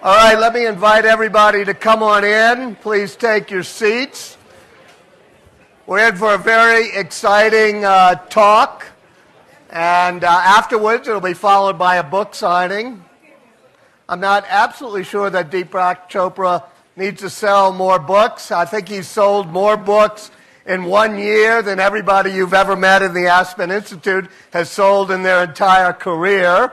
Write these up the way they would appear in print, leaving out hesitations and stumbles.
All right, let me invite everybody to come on in. Please take your seats. We're in for a very exciting talk, and afterwards it'll be followed by a book signing. I'm not absolutely sure that Deepak Chopra needs to sell more books. I think he's sold more books in 1 year than everybody you've ever met in the Aspen Institute has sold in their entire career.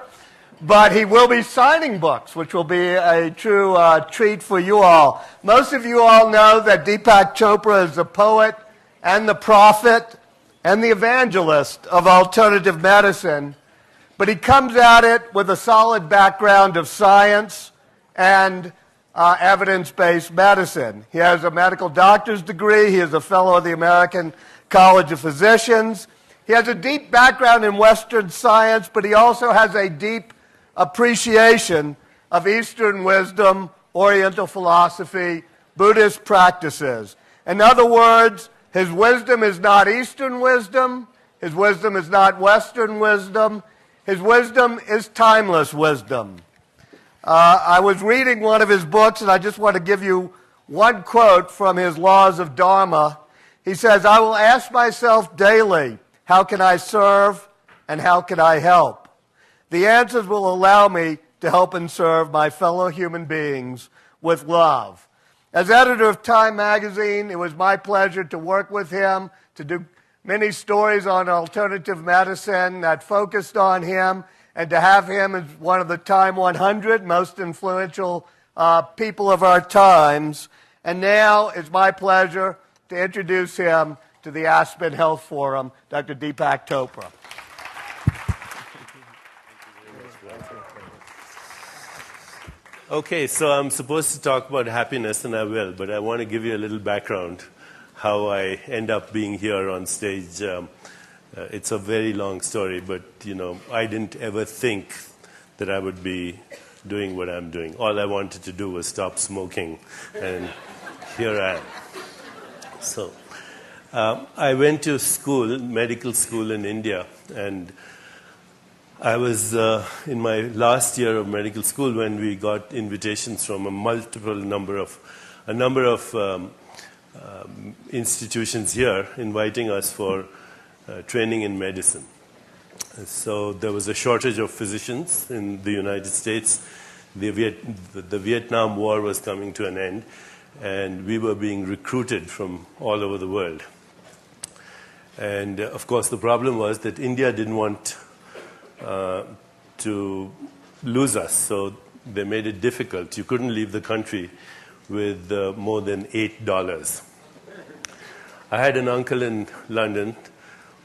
But he will be signing books, which will be a true treat for you all. Most of you all know that Deepak Chopra is the poet and the prophet and the evangelist of alternative medicine. But he comes at it with a solid background of science and evidence-based medicine. He has a medical doctor's degree. He is a fellow of the American College of Physicians. He has a deep background in Western science, but he also has a deep appreciation of Eastern wisdom, Oriental philosophy, Buddhist practices. In other words, his wisdom is not Eastern wisdom. His wisdom is not Western wisdom. His wisdom is timeless wisdom. I was reading one of his books, and I just want to give you one quote from his Laws of Dharma. He says, "I will ask myself daily, how can I serve and how can I help? The answers will allow me to help and serve my fellow human beings with love." As editor of Time magazine, it was my pleasure to work with him, to do many stories on alternative medicine that focused on him, and to have him as one of the Time 100 most influential people of our times. And now it's my pleasure to introduce him to the Aspen Health Forum, Dr. Deepak Chopra. Okay, so I'm supposed to talk about happiness, and I will, but I want to give you a little background, how I end up being here on stage. It's a very long story, but, I didn't ever think that I would be doing what I'm doing. All I wanted to do was stop smoking, and here I am. So, I went to school, medical school in India, and I was in my last year of medical school when we got invitations from a number of institutions here inviting us for training in medicine. So there was a shortage of physicians in the United States. The Vietnam War was coming to an end, and we were being recruited from all over the world. And of course, the problem was that India didn't want to lose us, so they made it difficult. You couldn't leave the country with more than $8. I had an uncle in London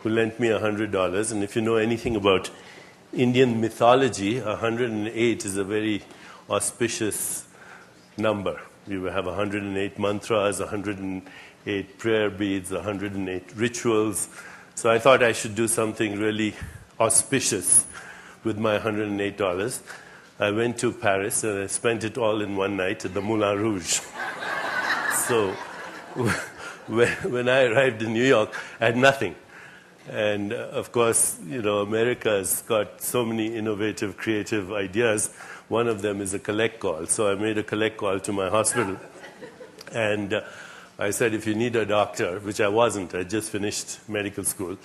who lent me $100, and if you know anything about Indian mythology, 108 is a very auspicious number. We have 108 mantras, 108 prayer beads, 108 rituals. So I thought I should do something really auspicious with my $108. I went to Paris and I spent it all in one night at the Moulin Rouge. So when I arrived in New York, I had nothing. And of course, America has got so many innovative, creative ideas. One of them is a collect call. So I made a collect call to my hospital. And I said, if you need a doctor, which I wasn't, I just finished medical school,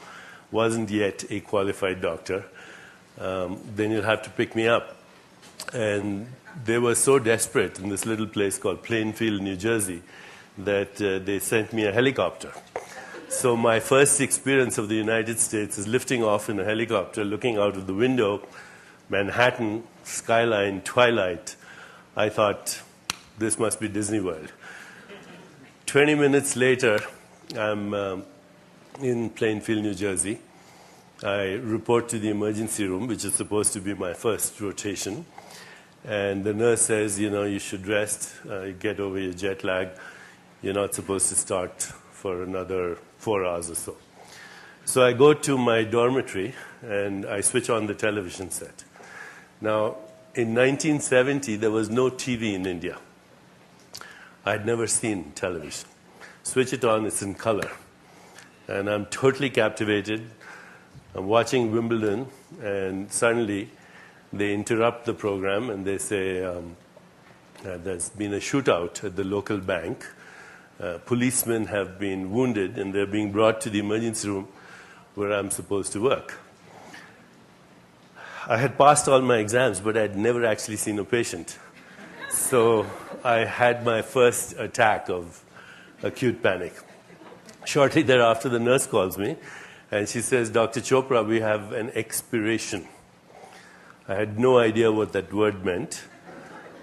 wasn't yet a qualified doctor, then you'll have to pick me up. And they were so desperate in this little place called Plainfield, New Jersey, that they sent me a helicopter. So my first experience of the United States is lifting off in a helicopter, looking out of the window, Manhattan, skyline, twilight. I thought, this must be Disney World. 20 minutes later, I'm in Plainfield, New Jersey. I report to the emergency room, which is supposed to be my first rotation. And the nurse says, you should rest, get over your jet lag. You're not supposed to start for another 4 hours or so. So I go to my dormitory, and I switch on the television set. Now, in 1970, there was no TV in India. I'd never seen television. Switch it on, it's in color. And I'm totally captivated. I'm watching Wimbledon, and suddenly they interrupt the program and they say, There's been a shootout at the local bank. Policemen have been wounded, and they're being brought to the emergency room where I'm supposed to work. I had passed all my exams, but I'd never actually seen a patient. So I had my first attack of acute panic. Shortly thereafter, the nurse calls me, and she says, "Dr. Chopra, we have an expiration." I had no idea what that word meant,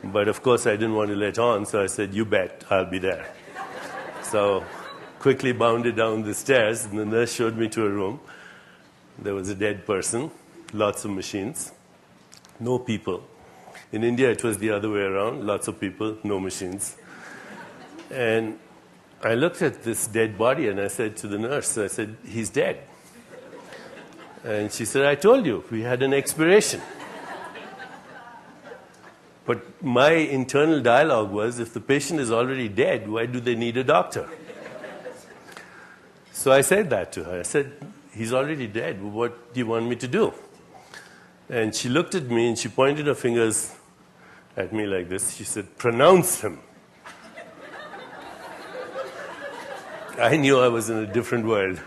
but of course I didn't want to let on, so I said, "You bet, I'll be there." So quickly bounded down the stairs, and the nurse showed me to a room. There was a dead person, lots of machines, no people. In India, it was the other way around, lots of people, no machines. And I looked at this dead body, and I said to the nurse, I said, "He's dead." And she said, "I told you, we had an expiration." But my internal dialogue was, if the patient is already dead, why do they need a doctor? So I said that to her. I said, "He's already dead. What do you want me to do?" And she looked at me and she pointed her fingers at me like this. She said, "Pronounce him." I knew I was in a different world.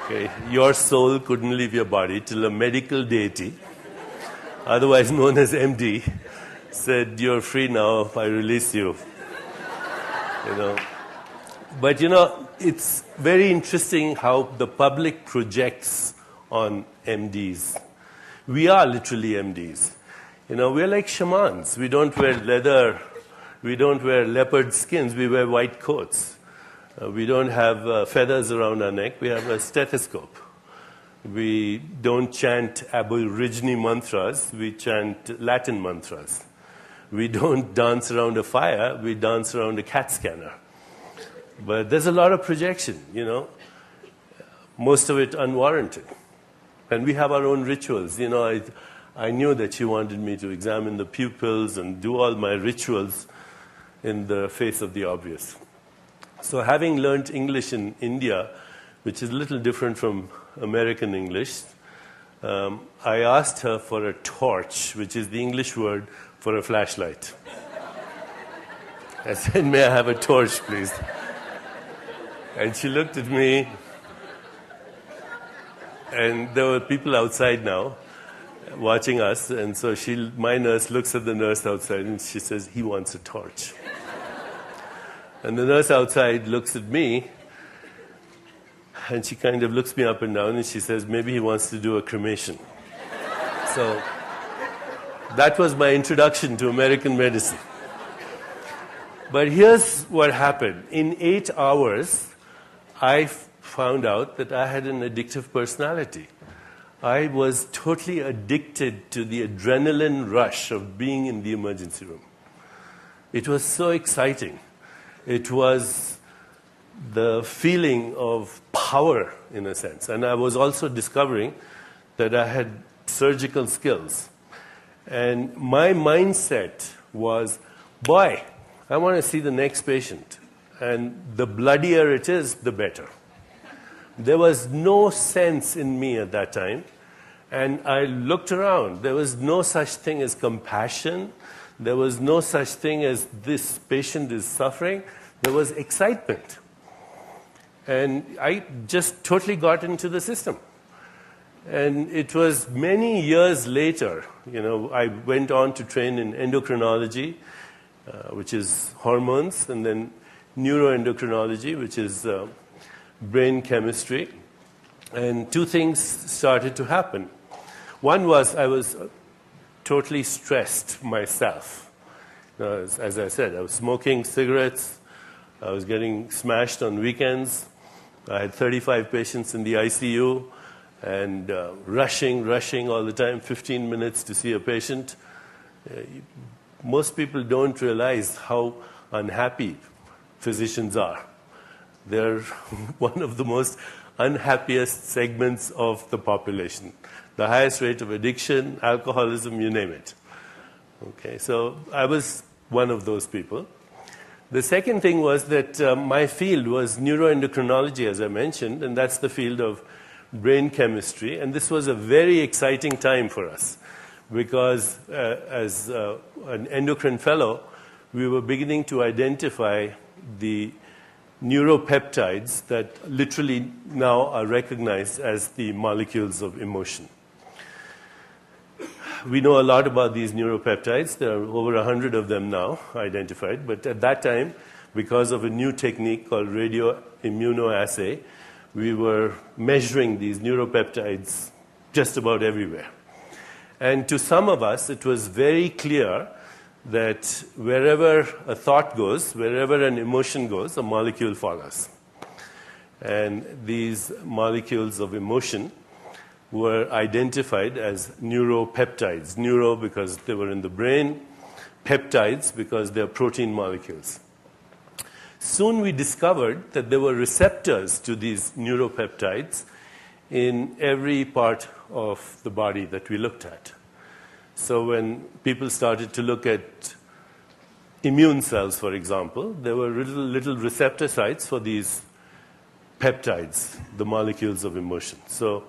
Okay. Your soul couldn't leave your body till a medical deity, otherwise known as MD, said, "You're free now, I release you." But it's very interesting how the public projects on MDs. We are literally MDs. We're like shamans. We don't wear leather. We don't wear leopard skins. We wear white coats. We don't have feathers around our neck. We have a stethoscope. We don't chant Aborigine mantras. We chant Latin mantras. We don't dance around a fire. We dance around a CAT scanner. But there's a lot of projection, most of it unwarranted. And we have our own rituals. I knew that she wanted me to examine the pupils and do all my rituals in the face of the obvious. So having learned English in India, which is a little different from American English, I asked her for a torch, which is the English word for a flashlight. I said, "May I have a torch, please?" And she looked at me, and there were people outside now watching us, and so my nurse looks at the nurse outside, and she says, "He wants a torch." And the nurse outside looks at me, and she kind of looks me up and down, and she says, "Maybe he wants to do a cremation." So that was my introduction to American medicine. But here's what happened. In 8 hours, I found out that I had an addictive personality. I was totally addicted to the adrenaline rush of being in the emergency room. It was so exciting. It was the feeling of power, in a sense. And I was also discovering that I had surgical skills. And my mindset was, boy, I want to see the next patient. And the bloodier it is, the better. There was no sense in me at that time. And I looked around. There was no such thing as compassion. There was no such thing as this patient is suffering. There was excitement. And I just totally got into the system. And it was many years later, I went on to train in endocrinology, which is hormones, and then neuroendocrinology, which is brain chemistry. And two things started to happen. One was I was totally stressed myself. As I said, I was smoking cigarettes. I was getting smashed on weekends. I had 35 patients in the ICU and rushing all the time, 15 minutes to see a patient. Most people don't realize how unhappy physicians are. They're one of the most unhappiest segments of the population. The highest rate of addiction, alcoholism, you name it. Okay, so I was one of those people. The second thing was that my field was neuroendocrinology, as I mentioned, and that's the field of brain chemistry. And this was a very exciting time for us because as an endocrine fellow, we were beginning to identify the neuropeptides that literally now are recognized as the molecules of emotion. We know a lot about these neuropeptides. There are over 100 of them now identified. But at that time, because of a new technique called radioimmunoassay, we were measuring these neuropeptides just about everywhere. And to some of us, it was very clear that wherever a thought goes, wherever an emotion goes, a molecule follows. And these molecules of emotion were identified as neuropeptides. Neuro because they were in the brain, peptides because they're protein molecules. Soon we discovered that there were receptors to these neuropeptides in every part of the body that we looked at. So when people started to look at immune cells, for example, there were little receptor sites for these peptides, the molecules of emotion. So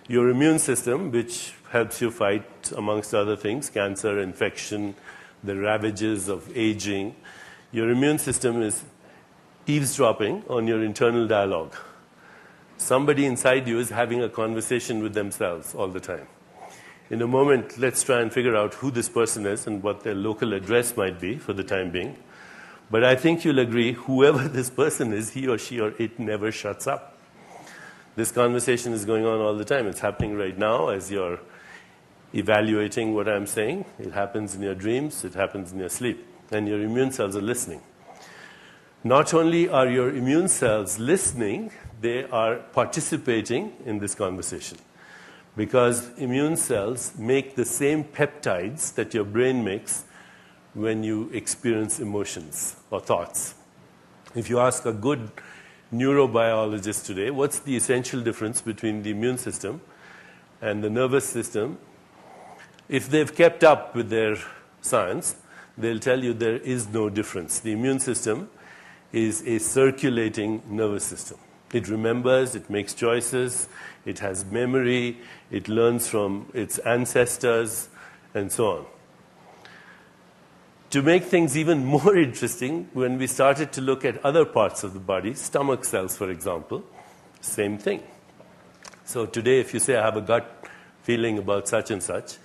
your immune system, which helps you fight, amongst other things, cancer, infection, the ravages of aging, your immune system is eavesdropping on your internal dialogue. Somebody inside you is having a conversation with themselves all the time. In a moment, let's try and figure out who this person is and what their local address might be for the time being. But I think you'll agree, whoever this person is, he or she or it never shuts up. This conversation is going on all the time. It's happening right now as you're evaluating what I'm saying. It happens in your dreams. It happens in your sleep. And your immune cells are listening. Not only are your immune cells listening, they are participating in this conversation. Because immune cells make the same peptides that your brain makes when you experience emotions or thoughts. If you ask a good neurobiologist today, what's the essential difference between the immune system and the nervous system? If they've kept up with their science, they'll tell you there is no difference. The immune system is a circulating nervous system. It remembers, it makes choices, it has memory, it learns from its ancestors, and so on. To make things even more interesting, when we started to look at other parts of the body, stomach cells, for example, same thing. So today, if you say, I have a gut feeling about such and such,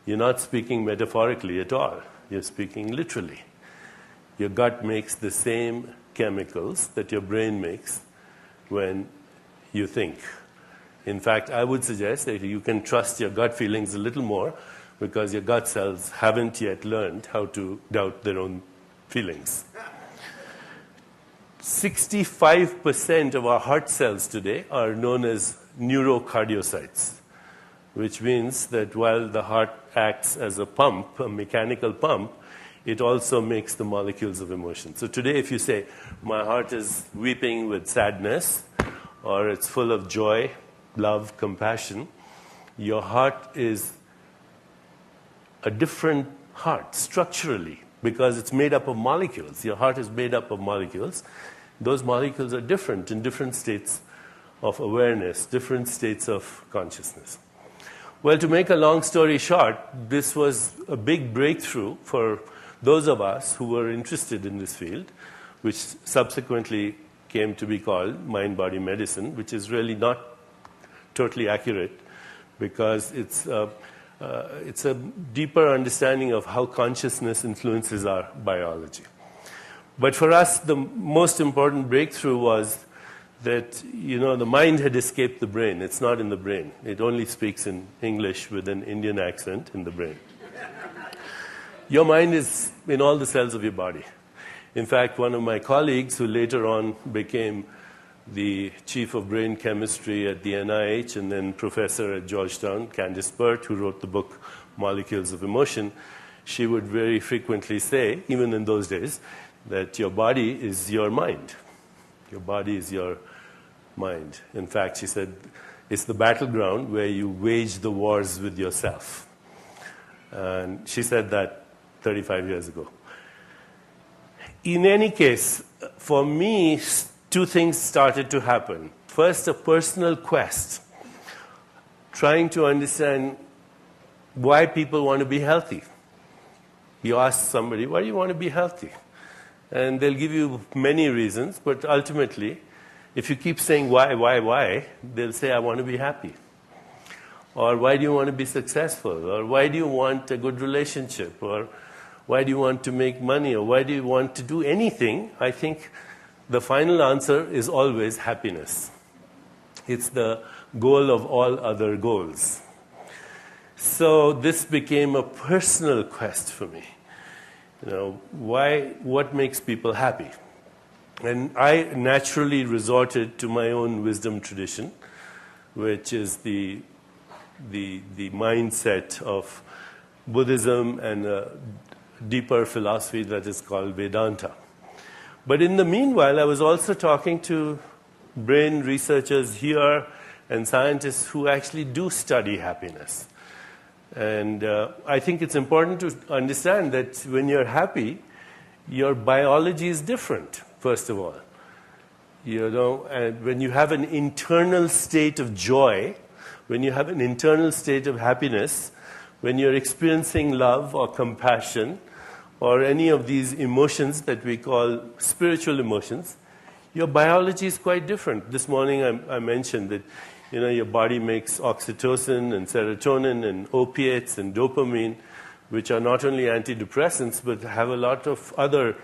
you're not speaking metaphorically at all. You're speaking literally. Your gut makes the same chemicals that your brain makes when you think. In fact, I would suggest that you can trust your gut feelings a little more because your gut cells haven't yet learned how to doubt their own feelings. 65% of our heart cells today are known as neurocardiocytes, which means that while the heart acts as a pump, a mechanical pump, it also makes the molecules of emotion. So today, if you say, my heart is weeping with sadness, or it's full of joy, love, compassion, your heart is a different heart structurally because it's made up of molecules. Your heart is made up of molecules. Those molecules are different in different states of awareness, different states of consciousness. Well, to make a long story short, this was a big breakthrough for those of us who were interested in this field, which subsequently came to be called mind-body medicine, which is really not totally accurate because it's a deeper understanding of how consciousness influences our biology. But for us, the most important breakthrough was that, the mind had escaped the brain. It's not in the brain. It only speaks in English with an Indian accent in the brain. Your mind is in all the cells of your body. In fact, one of my colleagues who later on became the chief of brain chemistry at the NIH and then professor at Georgetown, Candice Burt, who wrote the book Molecules of Emotion, she would very frequently say, even in those days, that your body is your mind. Your body is your mind. In fact, she said, it's the battleground where you wage the wars with yourself. And she said that 35 years ago. In any case, for me, two things started to happen. First, a personal quest, trying to understand why people want to be healthy. You ask somebody, why do you want to be healthy? And they'll give you many reasons, but ultimately, if you keep saying why, they'll say, I want to be happy. Or why do you want to be successful? Or why do you want a good relationship? Or why do you want to make money? Or why do you want to do anything? I think the final answer is always happiness. It's the goal of all other goals. So this became a personal quest for me. What makes people happy? And I naturally resorted to my own wisdom tradition, which is the mindset of Buddhism and a deeper philosophy that is called Vedanta. But in the meanwhile, I was also talking to brain researchers here and scientists who actually do study happiness. And I think it's important to understand that when you're happy, your biology is different, first of all. And when you have an internal state of joy, when you have an internal state of happiness, when you're experiencing love or compassion or any of these emotions that we call spiritual emotions, your biology is quite different. This morning I mentioned that your body makes oxytocin and serotonin and opiates and dopamine, which are not only antidepressants, but have a lot of other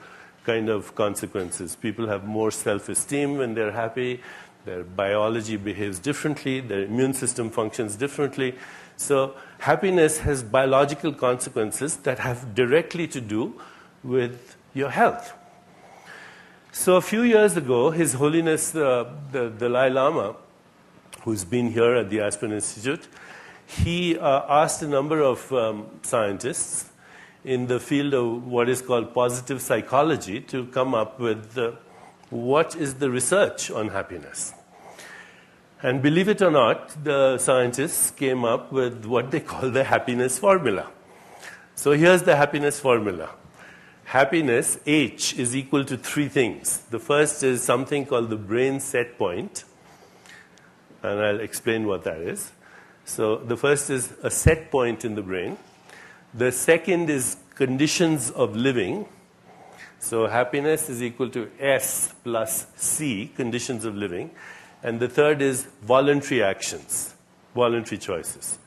kind of consequences. People have more self-esteem when they're happy. Their biology behaves differently. Their immune system functions differently. So happiness has biological consequences that have directly to do with your health. So a few years ago, His Holiness the Dalai Lama, who's been here at the Aspen Institute, he asked a number of scientists in the field of what is called positive psychology to come up with what is the research on happiness. And believe it or not, the scientists came up with what they call the happiness formula. So here's the happiness formula. Happiness, H, is equal to three things. The first is something called the brain set point. And I'll explain what that is. So the first is a set point in the brain. The second is conditions of living. So happiness is equal to S plus C, conditions of living. And the third is voluntary actions, voluntary choices.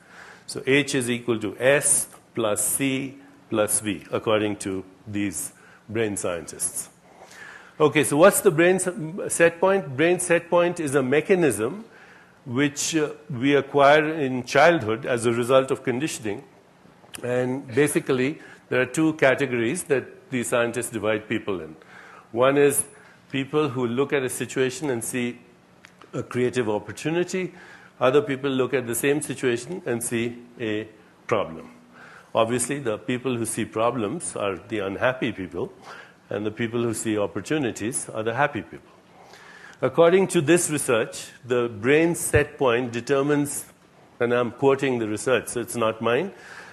So H is equal to S plus C plus V, according to these brain scientists. Okay, so what's the brain set point? Brain set point is a mechanism which we acquire in childhood as a result of conditioning. And basically, there are two categories that the scientists divide people in. One is people who look at a situation and see a creative opportunity. Other people look at the same situation and see a problem. Obviously, the people who see problems are the unhappy people, and the people who see opportunities are the happy people. According to this research, the brain set point determines, and I'm quoting the research, so it's not mine,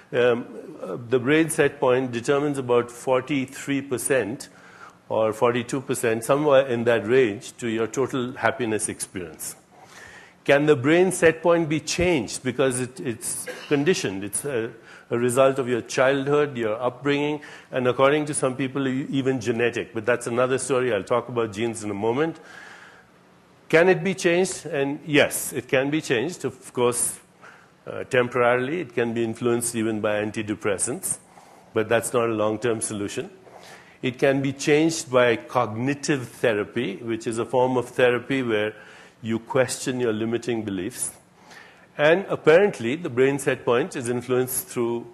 the brain set point determines about 43% or 42%, somewhere in that range, to your total happiness experience. Can the brain set point be changed? Because it's conditioned. It's a result of your childhood, your upbringing, and according to some people, even genetic. But that's another story. I'll talk about genes in a moment. Can it be changed? And yes, it can be changed. Of course, temporarily, it can be influenced even by antidepressants, but that's not a long-term solution. It can be changed by cognitive therapy, which is a form of therapy where you question your limiting beliefs. And apparently, the brain set point is influenced through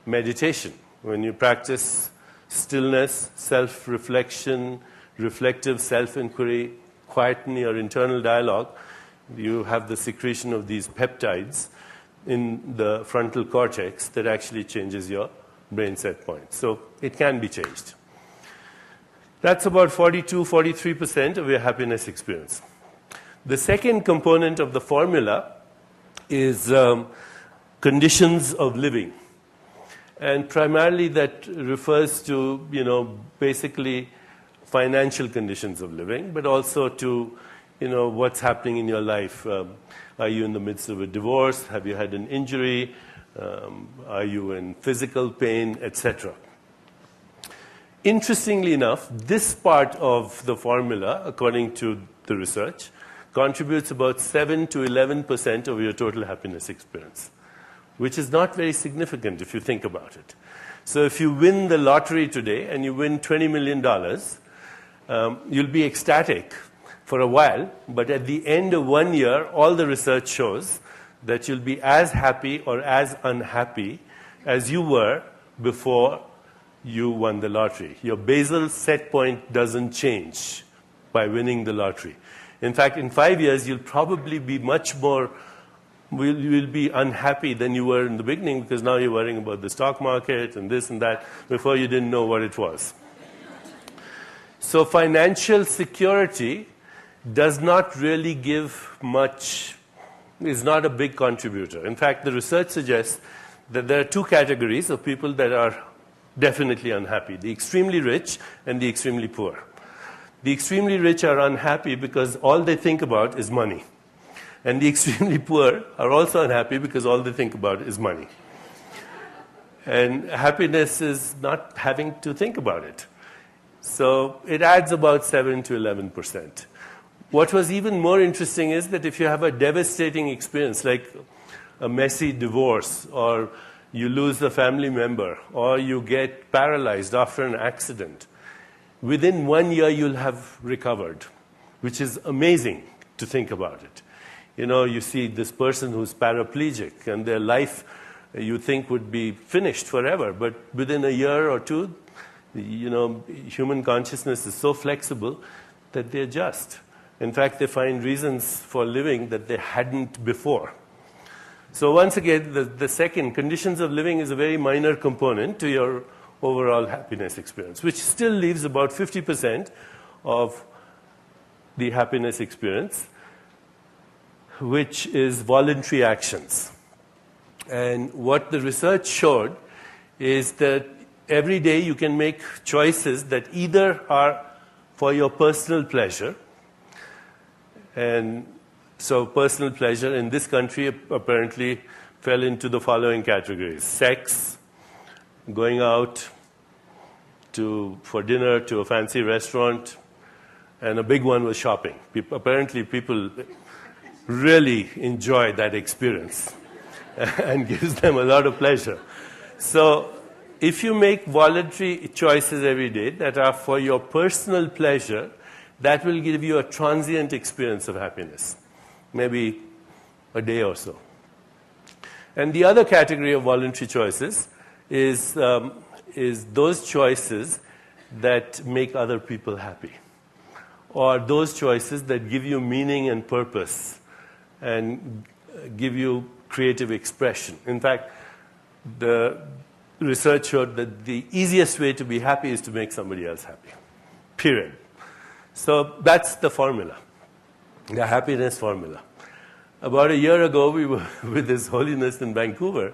meditation. When you practice stillness, self-reflection, reflective self-inquiry, quieten your internal dialogue, you have the secretion of these peptides in the frontal cortex that actually changes your brain set point. So it can be changed. That's about 42-43% of your happiness experience. The second component of the formula is conditions of living. And primarily that refers to, basically financial conditions of living, but also to, what's happening in your life. Are you in the midst of a divorce? Have you had an injury? Are you in physical pain, etc.? interestingly enough, this part of the formula, according to the research, contributes about 7 to 11% of your total happiness experience, which is not very significant if you think about it. So if you win the lottery today and you win $20 million, you'll be ecstatic for a while, but at the end of 1 year, all the research shows that you'll be as happy or as unhappy as you were before you won the lottery. Your basal set point doesn't change by winning the lottery. In fact, in 5 years, you'll probably be much more, you'll be unhappy than you were in the beginning, because now you're worrying about the stock market and this and that. Before, you didn't know what it was. So financial security does not really give much, is not a big contributor. In fact, the research suggests that there are two categories of people that are definitely unhappy: the extremely rich and the extremely poor. The extremely rich are unhappy because all they think about is money. And the extremely poor are also unhappy because all they think about is money. And happiness is not having to think about it. So it adds about 7 to 11%. What was even more interesting is that if you have a devastating experience, like a messy divorce, or you lose a family member, or you get paralyzed after an accident, within 1 year you'll have recovered, which is amazing to think about it. You know, you see this person who's paraplegic, and their life you think would be finished forever, but within a year or two, you know, human consciousness is so flexible that they adjust. In fact, they find reasons for living that they hadn't before. So once again, the second, conditions of living, is a very minor component to your overall happiness experience, which still leaves about 50% of the happiness experience, which is voluntary actions. And what the research showed is that every day you can make choices that either are for your personal pleasure, and so personal pleasure in this country apparently fell into the following categories: sex, going out for dinner to a fancy restaurant, and a big one was shopping. Apparently people really enjoy that experience and gives them a lot of pleasure. So if you make voluntary choices every day that are for your personal pleasure, that will give you a transient experience of happiness, maybe a day or so. And the other category of voluntary choices is those choices that make other people happy, or those choices that give you meaning and purpose and give you creative expression. In fact, the research showed that the easiest way to be happy is to make somebody else happy, period. So that's the formula, the happiness formula. About a year ago, we were with His Holiness in Vancouver,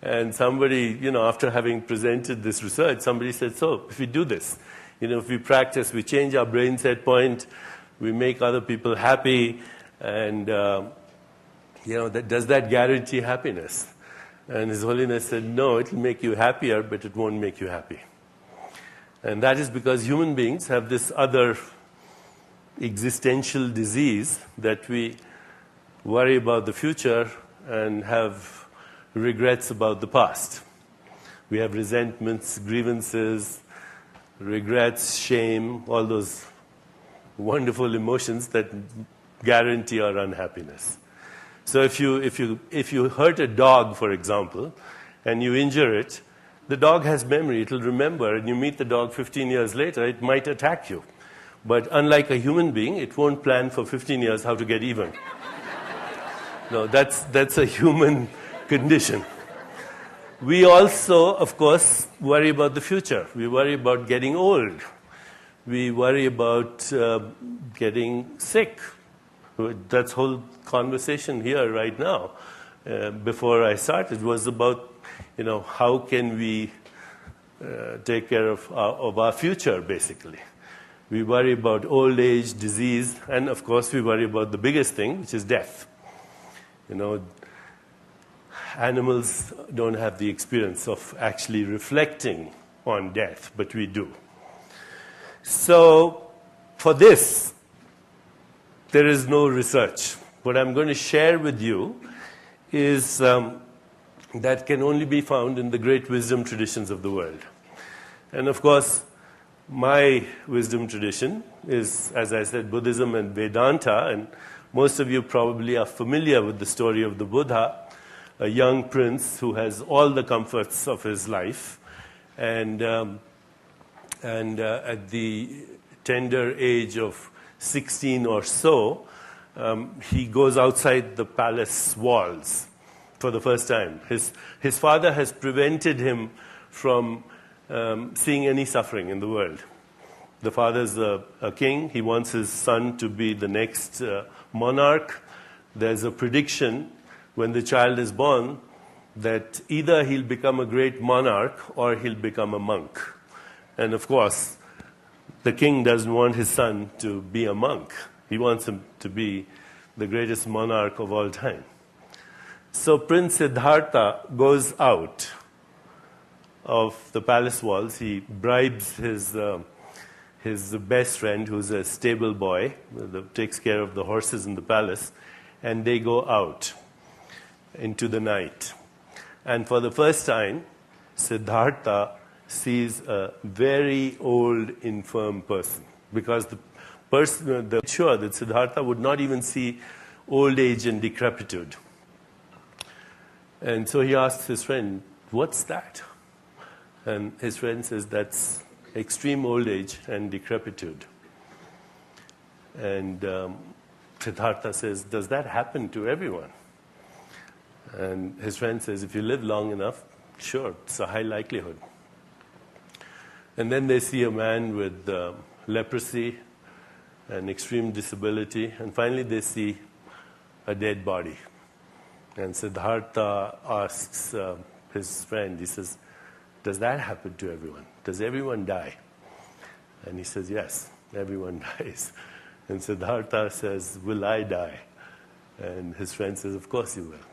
and somebody, you know, after having presented this research, somebody said, so if we do this, you know, if we practice, we change our brain set point, we make other people happy, and, you know, does that guarantee happiness? And His Holiness said, no, it will make you happier, but it won't make you happy. And that is because human beings have this other existential disease that we worry about the future and have regrets about the past. We have resentments, grievances, regrets, shame, all those wonderful emotions that guarantee our unhappiness. So if you hurt a dog, for example, and you injure it, the dog has memory. It will remember, and you meet the dog 15 years later, it might attack you. But unlike a human being, it won't plan for 15 years how to get even. No, that's a human condition. We also, of course, worry about the future. We worry about getting old. We worry about getting sick. That's whole conversation here right now. Before I started was about, you know, how can we take care of our future, basically. We worry about old age, disease, and of course we worry about the biggest thing, which is death. You know, animals don't have the experience of actually reflecting on death, but we do. So for this, there is no research. What I'm going to share with you is that can only be found in the great wisdom traditions of the world. And of course, my wisdom tradition is, as I said, Buddhism and Vedanta, and most of you probably are familiar with the story of the Buddha, a young prince who has all the comforts of his life, and at the tender age of 16 or so, he goes outside the palace walls for the first time. His father has prevented him from seeing any suffering in the world. The father's a king. He wants his son to be the next monarch. There's a prediction when the child is born that either he'll become a great monarch or he'll become a monk. And of course, the king doesn't want his son to be a monk. He wants him to be the greatest monarch of all time. So Prince Siddhartha goes out of the palace walls. He bribes his best friend, who's a stable boy, that takes care of the horses in the palace, and they go out into the night. And for the first time, Siddhartha sees a very old, infirm person, because the person, sure that Siddhartha would not even see old age and decrepitude. And so he asks his friend, "What's that?" And his friend says, "That's extreme old age and decrepitude." And Siddhartha says, "Does that happen to everyone?" And his friend says, "If you live long enough, sure, it's a high likelihood." And then they see a man with leprosy and extreme disability, and finally they see a dead body. And Siddhartha asks his friend, he says, "Does that happen to everyone? Does everyone die?" And he says, "Yes, everyone dies." And Siddhartha says, "Will I die?" And his friend says, "Of course you will."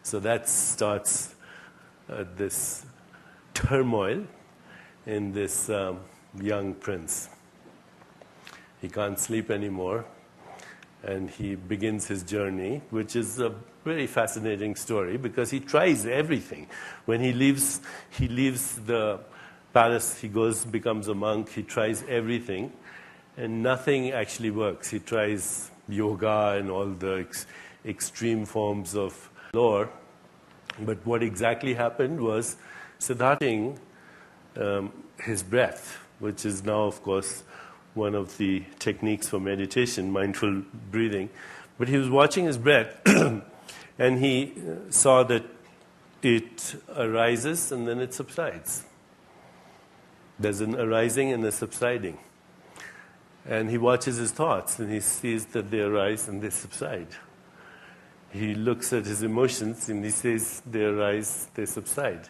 So that starts this turmoil in this young prince. He can't sleep anymore, and he begins his journey, which is a very fascinating story because he tries everything. When he leaves the palace, he becomes a monk, he tries everything, and nothing actually works. He tries yoga and all the extreme forms of lore, but what exactly happened was Siddhartha his breath, which is now, of course, one of the techniques for meditation, mindful breathing. But he was watching his breath, and he saw that it arises and then it subsides. There's an arising and a subsiding. And he watches his thoughts, and he sees that they arise and they subside. He looks at his emotions, and he says, they arise, they subside.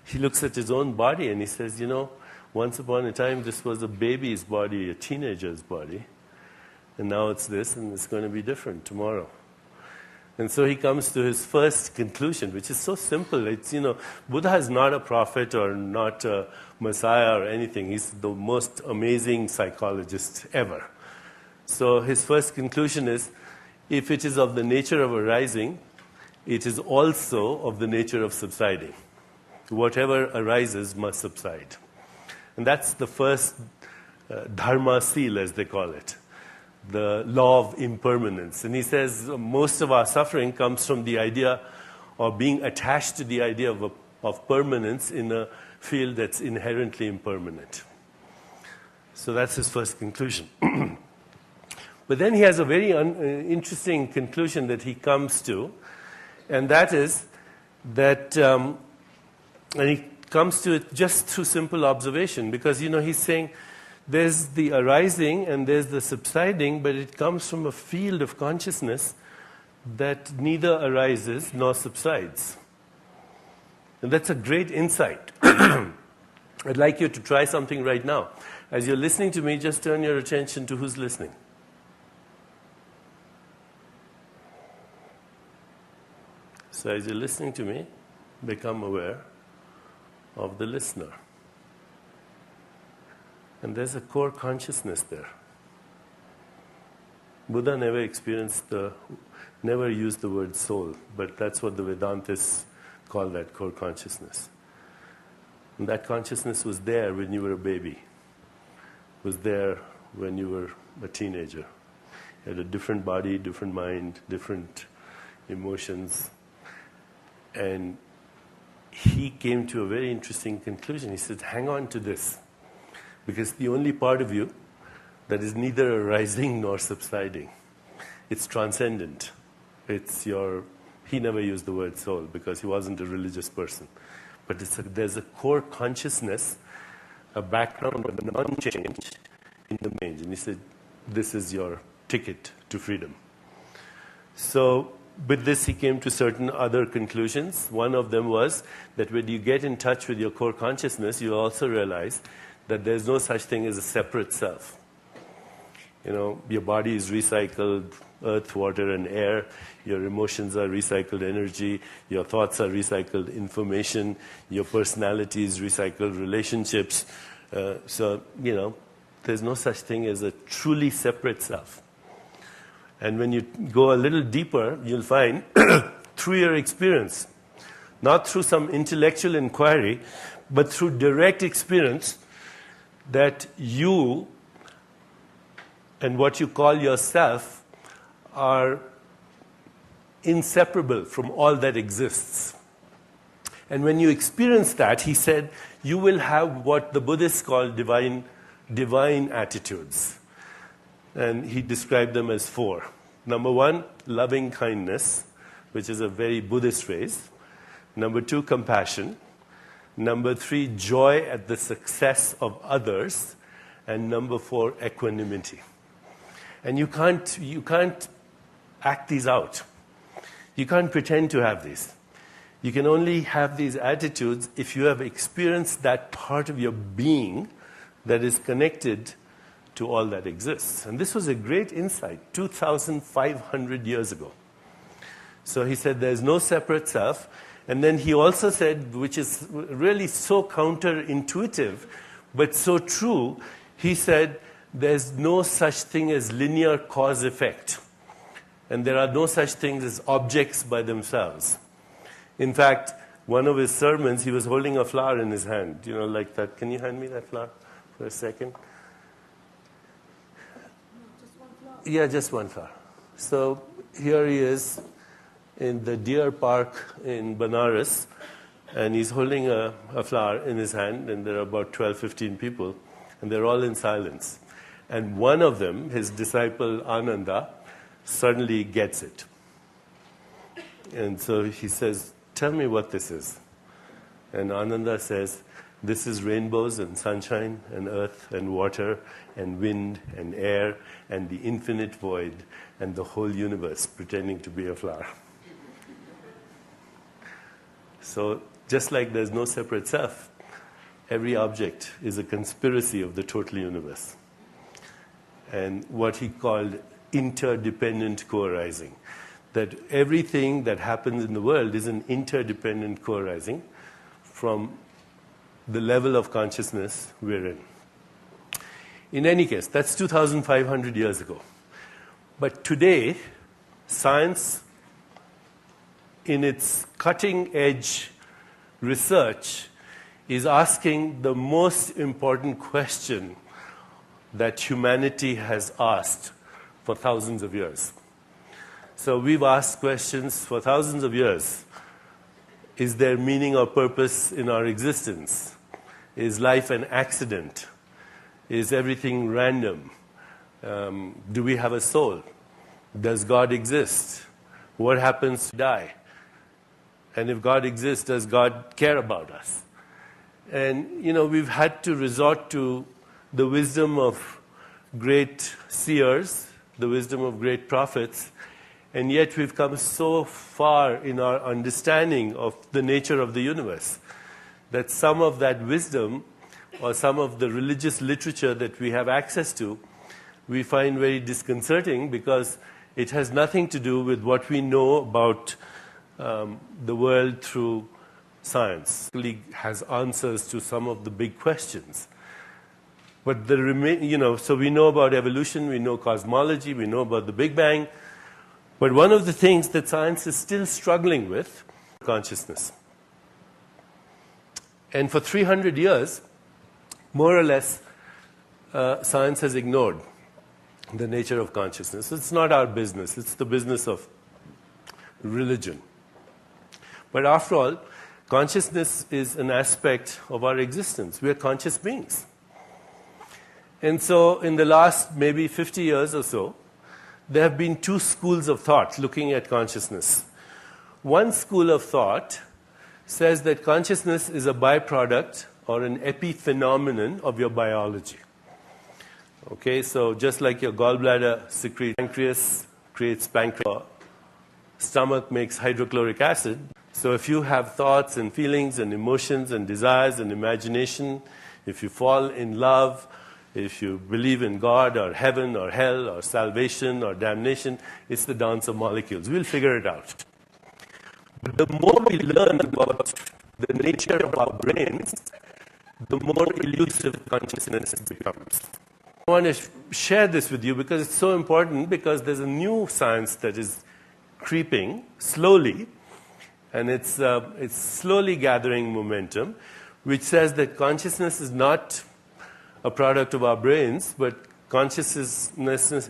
He looks at his own body, and he says, once upon a time, this was a baby's body, a teenager's body, and now it's this, and it's going to be different tomorrow. And so he comes to his first conclusion, which is so simple. It's, Buddha is not a prophet or not a messiah or anything. He's the most amazing psychologist ever. So his first conclusion is, if it is of the nature of arising, it is also of the nature of subsiding. Whatever arises must subside. And that's the first dharma seal, as they call it, the law of impermanence. And he says most of our suffering comes from the idea of being attached to the idea of permanence in a field that's inherently impermanent. So that's his first conclusion. But then he has a very interesting conclusion that he comes to, and that is that, and he comes to it just through simple observation, because, he's saying there's the arising and there's the subsiding, but it comes from a field of consciousness that neither arises nor subsides. And that's a great insight. I'd like you to try something right now. As you're listening to me, just turn your attention to who's listening. So as you're listening to me, become aware of the listener. And there's a core consciousness there. Buddha never never used the word soul, but that's what the Vedantists call that core consciousness. And that consciousness was there when you were a baby, was there when you were a teenager. You had a different body, different mind, different emotions. And he came to a very interesting conclusion. He said, hang on to this, because the only part of you that is neither arising nor subsiding, it's transcendent. He never used the word soul because he wasn't a religious person. But there's a core consciousness, a background of non-change in the range. And he said, this is your ticket to freedom. So with this, he came to certain other conclusions. One of them was that when you get in touch with your core consciousness, you also realize that there's no such thing as a separate self. Your body is recycled earth, water, and air. Your emotions are recycled energy. Your thoughts are recycled information. Your personality is recycled relationships. So, there's no such thing as a truly separate self. And when you go a little deeper, you'll find through your experience, not through some intellectual inquiry, but through direct experience, that you and what you call yourself are inseparable from all that exists. And when you experience that, he said, you will have what the Buddhists call divine attitudes. And he described them as 4. Number 1, loving kindness, which is a very Buddhist phrase. Number 2, compassion. Number 3, joy at the success of others. And number 4, equanimity. And you can't act these out. You can't pretend to have these. You can only have these attitudes if you have experienced that part of your being that is connected to all that exists. And this was a great insight 2,500 years ago. So he said there's no separate self. And then he also said, which is really so counterintuitive, but so true, he said there's no such thing as linear cause-effect. And there are no such things as objects by themselves. In fact, one of his sermons, he was holding a flower in his hand, like that. Can you hand me that flower for a second? Just one flower? Yeah, just one flower. So here he is in the Deer Park in Benares, and he's holding a flower in his hand, and there are about 12, 15 people, and they're all in silence. And one of them, his disciple Ananda, suddenly gets it. And so he says, tell me what this is. And Ananda says, this is rainbows and sunshine and earth and water and wind and air and the infinite void and the whole universe pretending to be a flower. So just like there's no separate self, every object is a conspiracy of the total universe. And what he called interdependent co-arising. That everything that happens in the world is an interdependent co-arising from the level of consciousness we're in. In any case, that's 2,500 years ago. But today, science, in its cutting-edge research, is asking the most important question that humanity has asked for thousands of years. So we've asked questions for thousands of years. Is there meaning or purpose in our existence? Is life an accident? Is everything random? Do we have a soul? Does God exist? What happens to die? And if God exists, does God care about us? And, we've had to resort to the wisdom of great seers, the wisdom of great prophets, and yet we've come so far in our understanding of the nature of the universe that some of that wisdom or some of the religious literature that we have access to, we find very disconcerting because it has nothing to do with what we know about the world through science. It really has answers to some of the big questions. But so we know about evolution, we know cosmology, we know about the Big Bang. But one of the things that science is still struggling with, consciousness. And for 300 years, more or less, science has ignored the nature of consciousness. It's not our business. It's the business of religion. But after all, consciousness is an aspect of our existence. We are conscious beings. And so in the last maybe 50 years or so, there have been two schools of thought looking at consciousness. One school of thought says that consciousness is a byproduct or an epiphenomenon of your biology. Okay, so just like your gallbladder secretes pancreas, creates pancreas, stomach makes hydrochloric acid. So if you have thoughts and feelings and emotions and desires and imagination, if you fall in love, if you believe in God or heaven or hell or salvation or damnation, it's the dance of molecules. We'll figure it out. But the more we learn about the nature of our brains, the more elusive consciousness becomes. I want to share this with you because it's so important, because there's a new science that is creeping slowly, and it's slowly gathering momentum, which says that consciousness is not a product of our brains, but consciousness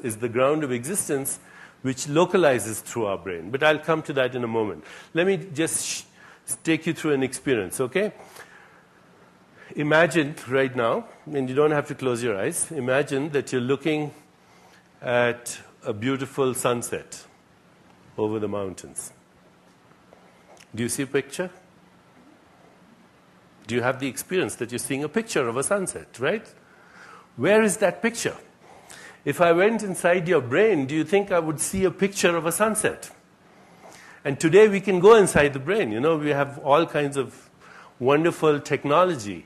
is the ground of existence which localizes through our brain. But I'll come to that in a moment. Let me just take you through an experience, okay? Imagine right now, and you don't have to close your eyes, imagine that you're looking at a beautiful sunset over the mountains. Do you see a picture? Do you have the experience that you're seeing a picture of a sunset, right? Where is that picture? If I went inside your brain, do you think I would see a picture of a sunset? And today we can go inside the brain. You know, we have all kinds of wonderful technology.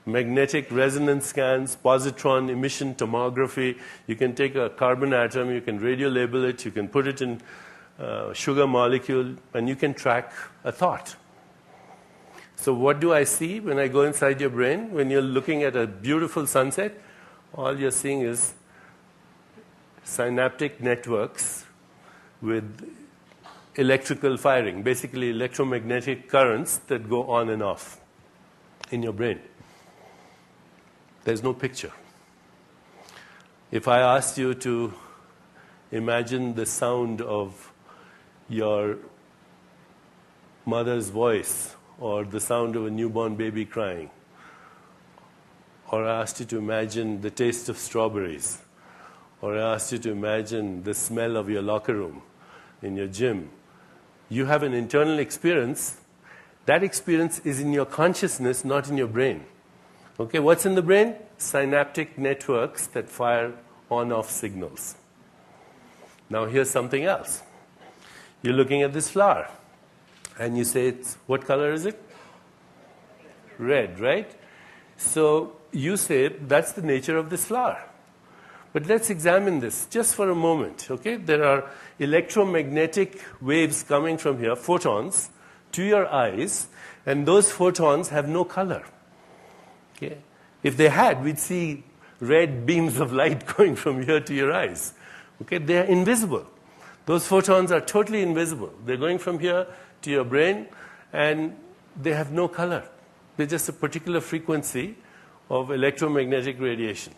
Magnetic resonance scans, positron emission tomography. You can take a carbon atom, you can radio label it, you can put it in sugar molecule, and you can track a thought. So what do I see when I go inside your brain? When you're looking at a beautiful sunset, all you're seeing is synaptic networks with electrical firing, basically electromagnetic currents that go on and off in your brain. There's no picture. If I asked you to imagine the sound of your mother's voice, or the sound of a newborn baby crying, or I asked you to imagine the taste of strawberries, or I asked you to imagine the smell of your locker room in your gym, you have an internal experience. That experience is in your consciousness, not in your brain. Okay, what's in the brain? Synaptic networks that fire on-off signals. Now here's something else. You're looking at this flower, and you say, what color is it? Red, right? So you say, that's the nature of this flower. But let's examine this just for a moment, okay? There are electromagnetic waves coming from here, photons, to your eyes, and those photons have no color. Okay? If they had, we'd see red beams of light going from here to your eyes. Okay? They're invisible. Those photons are totally invisible. They're going from here to your brain, and they have no color. They're just a particular frequency of electromagnetic radiation.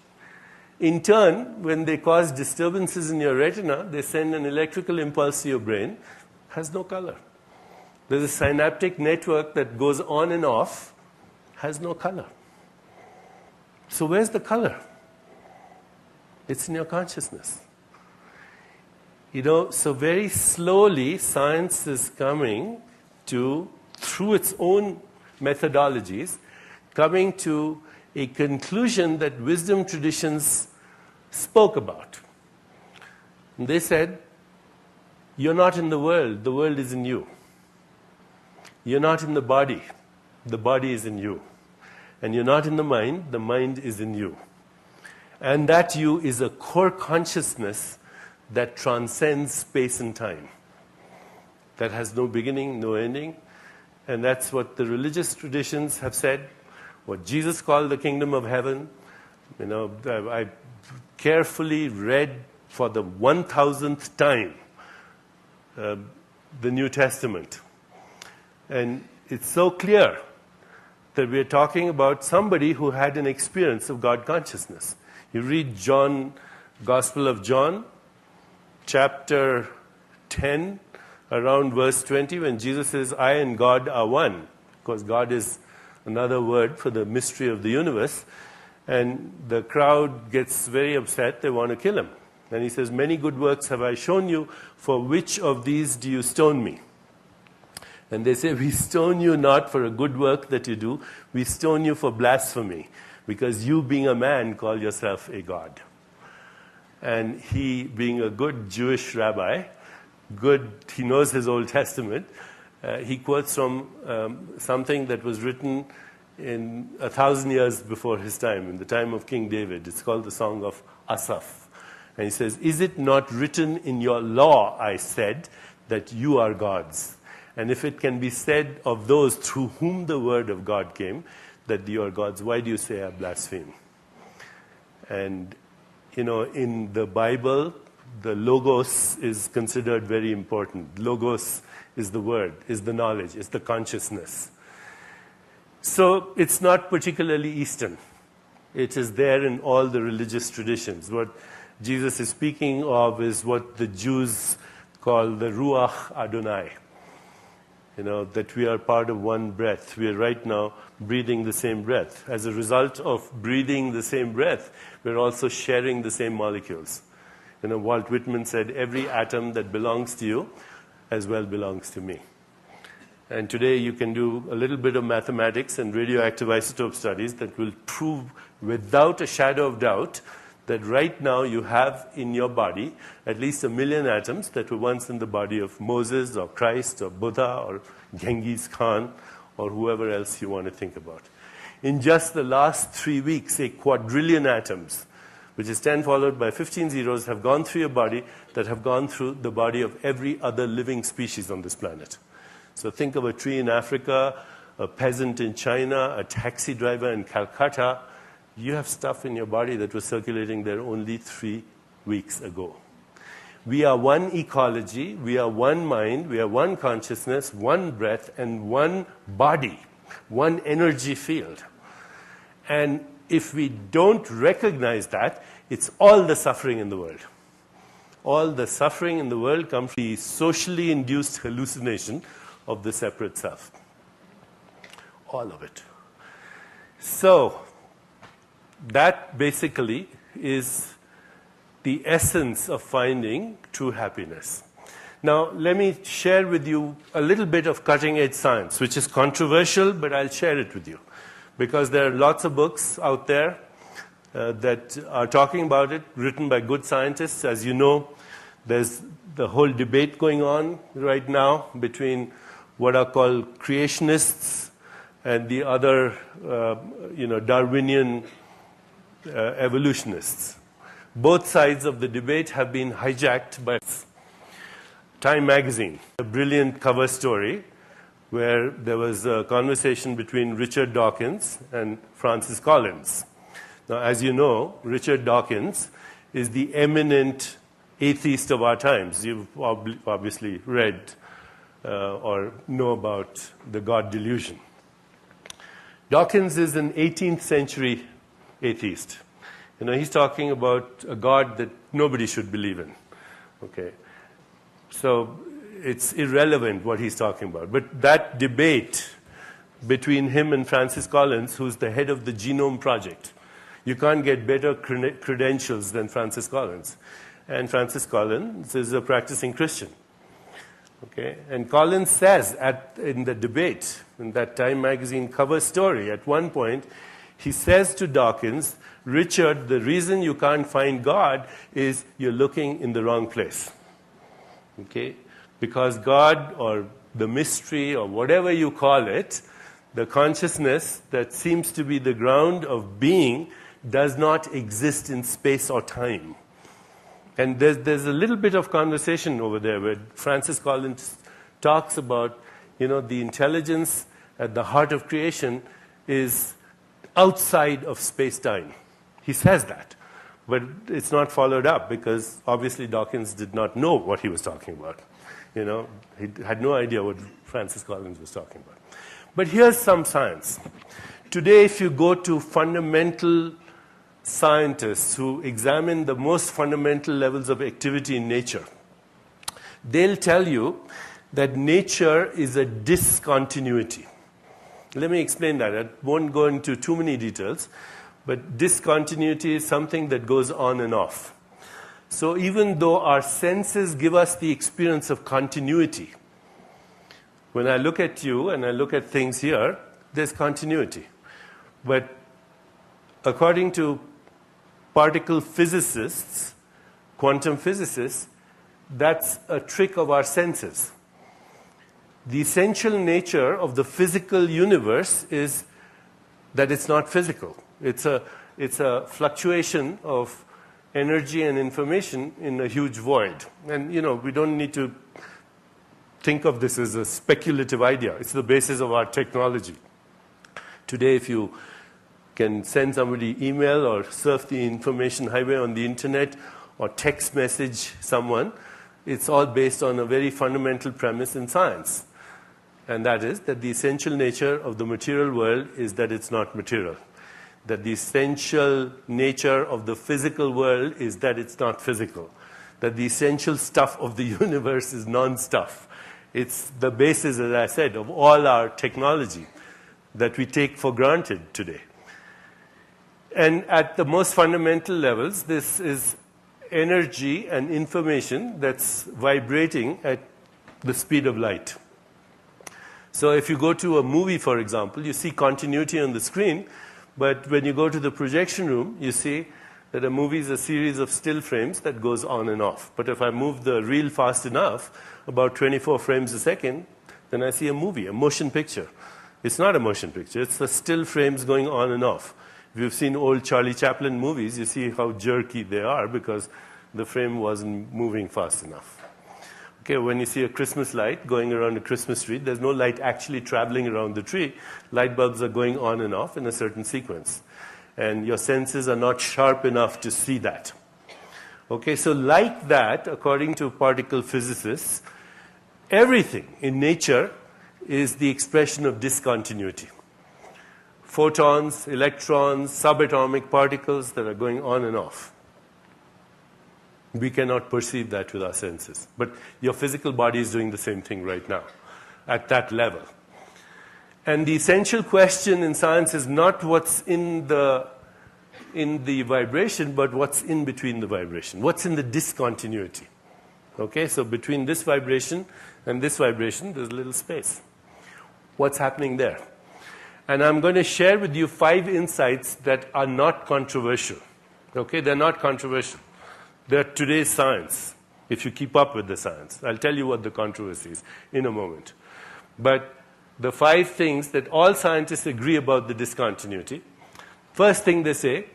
In turn, when they cause disturbances in your retina, they send an electrical impulse to your brain, has no color. There's a synaptic network that goes on and off, has no color. So where's the color? It's in your consciousness. You know, so very slowly, science is coming to, through its own methodologies, coming to a conclusion that wisdom traditions spoke about. And they said, you're not in the world is in you. You're not in the body is in you. And you're not in the mind is in you. And that you is a core consciousness that transcends space and time, that has no beginning, no ending. And that's what the religious traditions have said, what Jesus called the kingdom of heaven, I carefully read for the 1,000th time the New Testament. And it's so clear that we're talking about somebody who had an experience of God consciousness. You read Gospel of John, chapter 10, around verse 20, when Jesus says, I and God are one. Because God is another word for the mystery of the universe. And the crowd gets very upset. They want to kill him. And he says, many good works have I shown you. For which of these do you stone me? And they say, we stone you not for a good work that you do. We stone you for blasphemy. Because you, being a man, call yourself a god. And he, being a good Jewish rabbi, he knows his Old Testament, he quotes from something that was written in 1,000 years before his time, in the time of King David. It's called the Song of Asaph. And he says, is it not written in your law, I said, that you are gods? And if it can be said of those through whom the word of God came, that you are gods, why do you say I blaspheme? And, in the Bible, the logos is considered very important. Logos is the word, is the knowledge, is the consciousness. So it's not particularly Eastern. It is there in all the religious traditions. What Jesus is speaking of is what the Jews call the Ruach Adonai. That we are part of one breath. We are right now breathing the same breath. As a result of breathing the same breath, we're also sharing the same molecules. Walt Whitman said, every atom that belongs to you as well belongs to me. And today you can do a little bit of mathematics and radioactive isotope studies that will prove without a shadow of doubt that right now you have in your body at least 1 million atoms that were once in the body of Moses or Christ or Buddha or Genghis Khan or whoever else you want to think about. In just the last 3 weeks, a quadrillion atoms, which is 10 followed by 15 zeros, have gone through your body that have gone through the body of every other living species on this planet. So think of a tree in Africa, a peasant in China, a taxi driver in Calcutta. You have stuff in your body that was circulating there only 3 weeks ago. We are one ecology, we are one mind, we are one consciousness, one breath, and one body, one energy field. And if we don't recognize that, it's all the suffering in the world. All the suffering in the world comes from the socially induced hallucination of the separate self. All of it. So, that basically is the essence of finding true happiness. Now, let me share with you a little bit of cutting-edge science, which is controversial, but I'll share it with you. Because there are lots of books out there that are talking about it, written by good scientists. As you know, there's the whole debate going on right now between what are called creationists and the other, Darwinian evolutionists. Both sides of the debate have been hijacked by Time magazine, a brilliant cover story where there was a conversation between Richard Dawkins and Francis Collins. Now, as you know, Richard Dawkins is the eminent atheist of our times. You've obviously read or know about the God delusion. Dawkins is an 18th century atheist. He's talking about a God that nobody should believe in. Okay. So it's irrelevant what he's talking about. But that debate between him and Francis Collins, who's the head of the Genome Project, you can't get better credentials than Francis Collins. And Francis Collins is a practicing Christian. Okay? And Collins says in the debate, in that Time magazine cover story, at one point, he says to Dawkins, Richard, the reason you can't find God is you're looking in the wrong place. Okay? Because God, or the mystery, or whatever you call it, the consciousness that seems to be the ground of being, does not exist in space or time. And there's a little bit of conversation over there where Francis Collins talks about, the intelligence at the heart of creation is outside of space-time. He says that. But it's not followed up because obviously Dawkins did not know what he was talking about. You know, he had no idea what Francis Collins was talking about. But here's some science. Today, if you go to fundamental scientists who examine the most fundamental levels of activity in nature, they'll tell you that nature is a discontinuity. Let me explain that. I won't go into too many details, but discontinuity is something that goes on and off. So even though our senses give us the experience of continuity, when I look at you and I look at things here, there's continuity. But according to particle physicists, quantum physicists, that's a trick of our senses. The essential nature of the physical universe is that it's not physical. It's a fluctuation of energy and information in a huge void. And, you know, we don't need to think of this as a speculative idea. It's the basis of our technology. Today, if you can send somebody email or surf the information highway on the internet or text message someone, it's all based on a very fundamental premise in science. And that is that the essential nature of the material world is that it's not material. That the essential nature of the physical world is that it's not physical. That the essential stuff of the universe is non-stuff. It's the basis, as I said, of all our technology that we take for granted today. And at the most fundamental levels, this is energy and information that's vibrating at the speed of light. So if you go to a movie, for example, you see continuity on the screen, but when you go to the projection room, you see that a movie is a series of still frames that goes on and off. But if I move the reel fast enough, about 24 frames a second, then I see a movie, a motion picture. It's not a motion picture. It's the still frames going on and off. If you've seen old Charlie Chaplin movies, you see how jerky they are because the frame wasn't moving fast enough. Okay, when you see a Christmas light going around a Christmas tree, there's no light actually traveling around the tree. Light bulbs are going on and off in a certain sequence. And your senses are not sharp enough to see that. Okay, so like that, according to particle physicists, everything in nature is the expression of discontinuity. Photons, electrons, subatomic particles that are going on and off. We cannot perceive that with our senses. But your physical body is doing the same thing right now, at that level. And the essential question in science is not what's in the vibration, but what's in between the vibration. What's in the discontinuity? Okay, so between this vibration and this vibration, there's a little space. What's happening there? And I'm going to share with you 5 insights that are not controversial. Okay, they're not controversial. They're today's science, if you keep up with the science. I'll tell you what the controversy is in a moment. But the 5 things that all scientists agree about the discontinuity. First thing they say,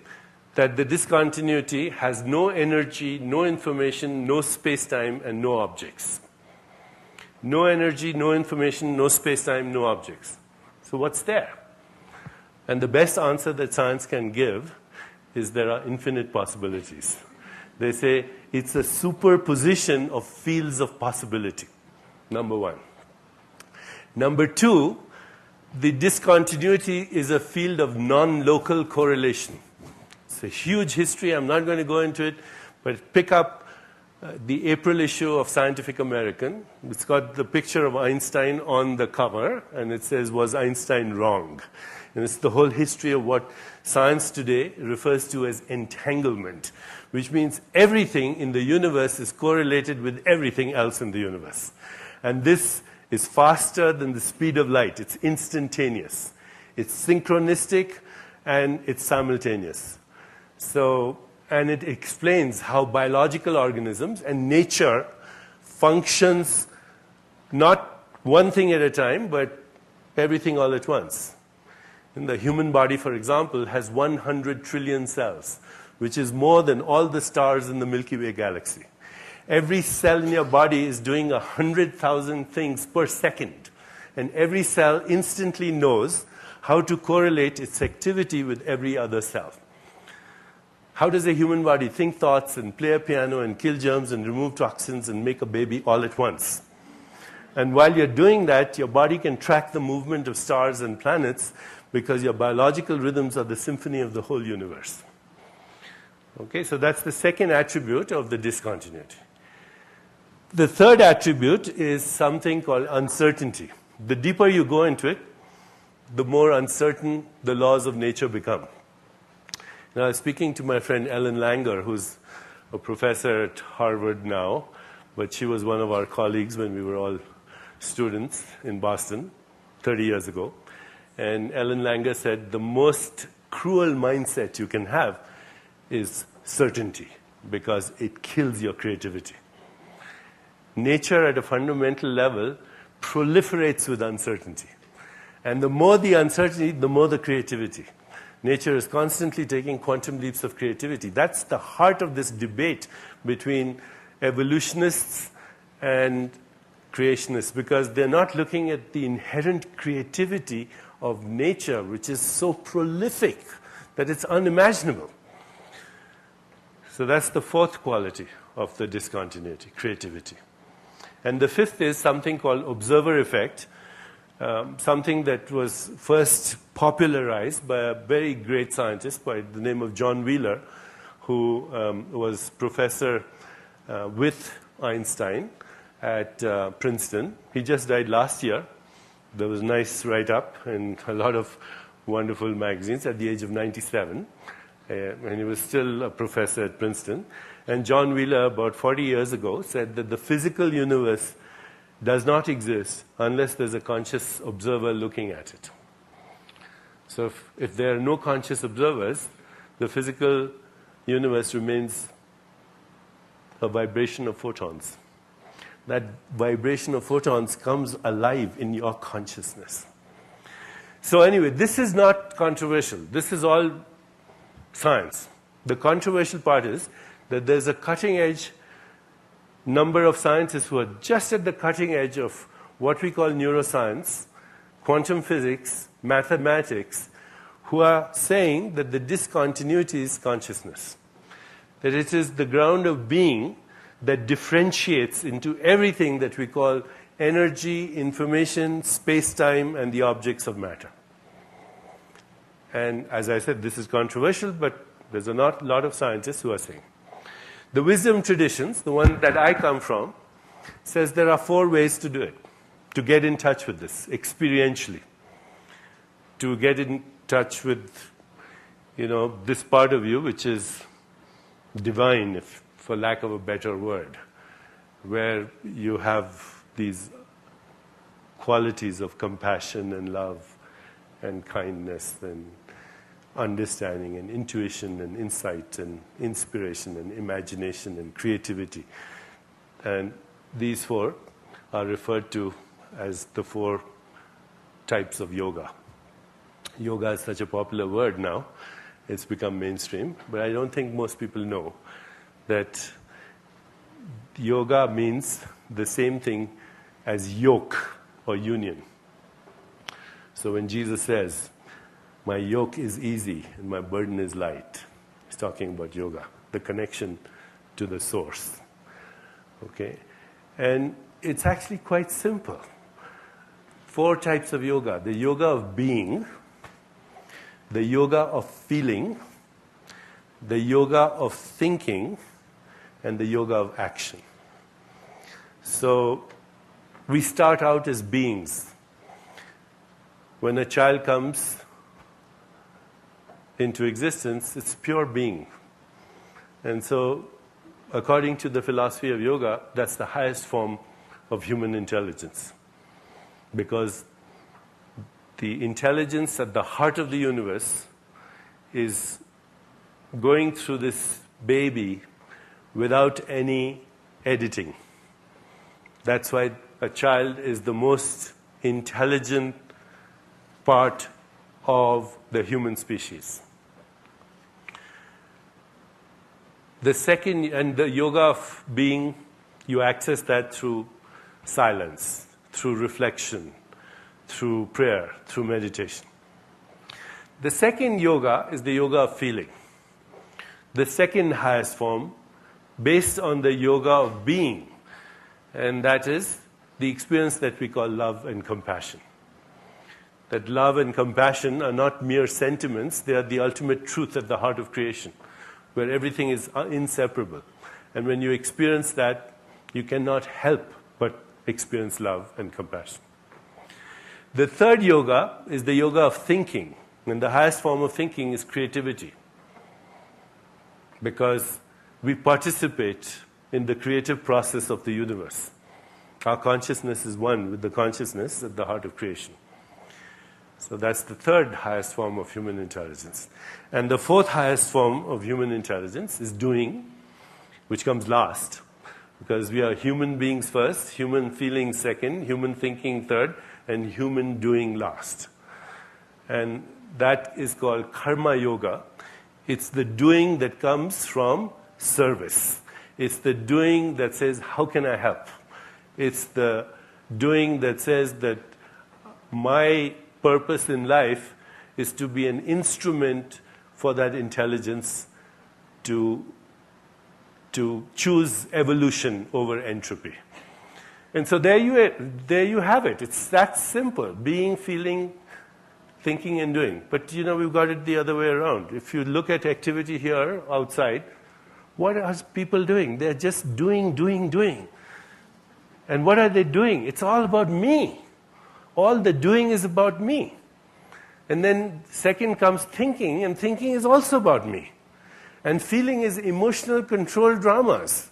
that the discontinuity has no energy, no information, no space-time, and no objects. No energy, no information, no space-time, no objects. So what's there? And the best answer that science can give is there are infinite possibilities. They say it's a superposition of fields of possibility, number 1. Number 2, the discontinuity is a field of non-local correlation. It's a huge history. I'm not going to go into it, but pick up the April issue of Scientific American. It's got the picture of Einstein on the cover, and it says, "Was Einstein wrong?" And it's the whole history of what science today refers to as entanglement, which means everything in the universe is correlated with everything else in the universe. And this is faster than the speed of light. It's instantaneous. It's synchronistic, and it's simultaneous. So, and it explains how biological organisms and nature functions not one thing at a time, but everything all at once. And the human body, for example, has 100 trillion cells, which is more than all the stars in the Milky Way galaxy. Every cell in your body is doing 100,000 things per second. And every cell instantly knows how to correlate its activity with every other cell. How does a human body think thoughts and play a piano and kill germs and remove toxins and make a baby all at once? And while you're doing that, your body can track the movement of stars and planets because your biological rhythms are the symphony of the whole universe. Okay, so that's the second attribute of the discontinuity. The third attribute is something called uncertainty. The deeper you go into it, the more uncertain the laws of nature become. Now, I was speaking to my friend Ellen Langer, who's a professor at Harvard now, but she was one of our colleagues when we were all students in Boston 30 years ago. And Ellen Langer said the most cruel mindset you can have is certainty, because it kills your creativity. Nature at a fundamental level proliferates with uncertainty. And the more the uncertainty, the more the creativity. Nature is constantly taking quantum leaps of creativity. That's the heart of this debate between evolutionists and creationists, because they're not looking at the inherent creativity of nature, which is so prolific that it's unimaginable. So that's the fourth quality of the discontinuity, creativity. And the fifth is something called observer effect, something that was first popularized by a very great scientist by the name of John Wheeler, who was professor with Einstein at Princeton. He just died last year. There was a nice write-up in a lot of wonderful magazines at the age of 97. And he was still a professor at Princeton. And John Wheeler, about 40 years ago, said that the physical universe does not exist unless there's a conscious observer looking at it. So if there are no conscious observers, the physical universe remains a vibration of photons. That vibration of photons comes alive in your consciousness. So anyway, this is not controversial. This is all science. The controversial part is that there's a cutting-edge number of scientists who are just at the cutting edge of what we call neuroscience, quantum physics, mathematics, who are saying that the discontinuity is consciousness. That it is the ground of being that differentiates into everything that we call energy, information, space-time, and the objects of matter. And as I said, this is controversial, but there's a lot of scientists who are saying. The wisdom traditions, the one that I come from, says there are 4 ways to do it, to get in touch with this experientially, to get in touch with, this part of you which is divine, for lack of a better word, where you have these qualities of compassion and love and kindness and understanding and intuition and insight and inspiration and imagination and creativity. And these 4 are referred to as the 4 types of yoga. Yoga is such a popular word now. It's become mainstream. But I don't think most people know that yoga means the same thing as yoke or union. So when Jesus says, "My yoke is easy and my burden is light," he's talking about yoga, the connection to the source. Okay? And it's actually quite simple. 4 types of yoga. The yoga of being, the yoga of feeling, the yoga of thinking, and the yoga of action. So we start out as beings. When a child comes into existence, it's pure being. And so, according to the philosophy of yoga, that's the highest form of human intelligence. Because the intelligence at the heart of the universe is going through this baby without any editing. That's why a child is the most intelligent part of the human species. The second, and the yoga of being, you access that through silence, through reflection, through prayer, through meditation. The second yoga is the yoga of feeling. the second highest form based on the yoga of being, and that is the experience that we call love and compassion. That love and compassion are not mere sentiments, they are the ultimate truth at the heart of creation, where everything is inseparable. And when you experience that, you cannot help but experience love and compassion. The third yoga is the yoga of thinking, and the highest form of thinking is creativity, because we participate in the creative process of the universe. Our consciousness is one with the consciousness at the heart of creation. So that's the third highest form of human intelligence. And the fourth highest form of human intelligence is doing, which comes last, because we are human beings first, human feeling second, human thinking third, and human doing last. And that is called karma yoga. It's the doing that comes from service. It's the doing that says, how can I help? It's the doing that says that my purpose in life is to be an instrument for that intelligence to choose evolution over entropy. And so there you have it. It's that simple. Being, feeling, thinking, and doing. But we've got it the other way around. If you look at activity here outside, what are people doing? They're just doing. And what are they doing? It's all about me. All the doing is about me. And then second comes thinking, and thinking is also about me. And feeling is emotional control dramas.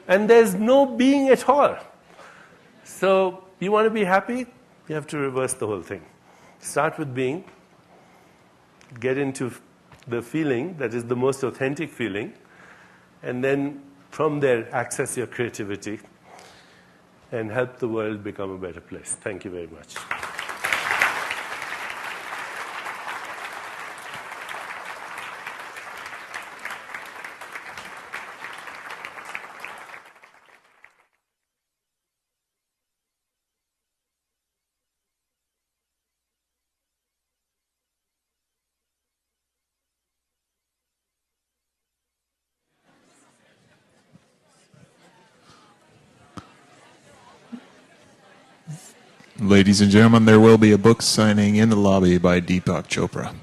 And there's no being at all. So you want to be happy? You have to reverse the whole thing. Start with being, get into the feeling that is the most authentic feeling, and then from there access your creativity and help the world become a better place. Thank you very much. Ladies and gentlemen, there will be a book signing in the lobby by Deepak Chopra.